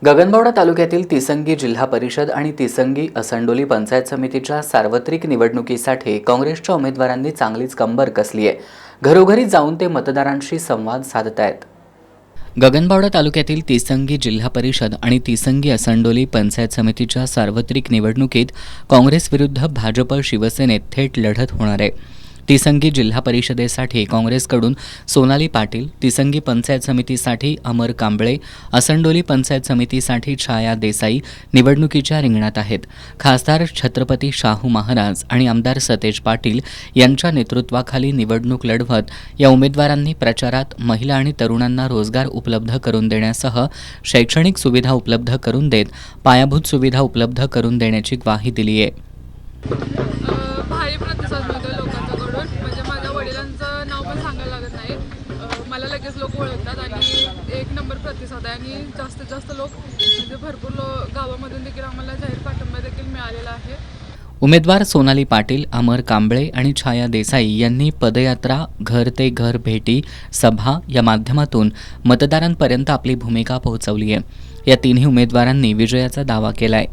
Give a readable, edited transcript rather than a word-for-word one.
गगनबावडा तालुक्यातील तिसंगी जिल्हा परिषद आणि तिसंगी असंडोली पंचायत समितीच्या सार्वत्रिक निवडणुकीसाठी काँग्रेसच्या उमेदवारांनी चांगलीच कंबर कसली आहे. घरोघरी जाऊन ते मतदारांशी संवाद साधतायत. गगनबावडा तालुक्यातील तिसंगी जिल्हा परिषद आणि तिसंगी असंडोली पंचायत समितीच्या सार्वत्रिक निवडणुकीत काँग्रेस विरुद्ध भाजप शिवसेनेत थेट लढत होणार आहे. तिसंगी जिल्हा परिषदेसाठी काँग्रेसकडून सोनाली पाटील, तिसंगी पंचायत समितीसाठी अमर कांबळे, असंडोली पंचायत समितीसाठी छाया देसाई निवडणुकीच्या रिंगणात आहेत. खासदार छत्रपती शाहू महाराज आणि आमदार सतेज पाटील यांच्या नेतृत्वाखाली निवडणूक लढवत या उमेदवारांनी प्रचारात महिला आणि तरुणांना रोजगार उपलब्ध करून देण्यासह शैक्षणिक सुविधा उपलब्ध करून देत पायाभूत सुविधा उपलब्ध करून देण्याची ग्वाही दिली आहे. भारी प्रतिसाद मिळतोय लोकांच्याकडून. म्हणजे माझ्या वडिलांचं नाव पण सांगायला लागत नाही. मला लगेच लोक ओळखतात आणि एक नंबर प्रतिसाद आहे आणि जास्तीत जास्त लोक म्हणजे भरपूर गावामधून देखील आम्हाला जाहीर पाठिंबा देखील मिळालेला आहे. उमेदवार सोनाली पाटील, अमर कांबळे आणि छाया देसाई यांनी पदयात्रा, घर ते घर भेटी, सभा या माध्यमातून मतदारांपर्यंत आपली भूमिका पोहोचवली आहे. या तिन्ही उमेदवारांनी विजयाचा दावा केलाय.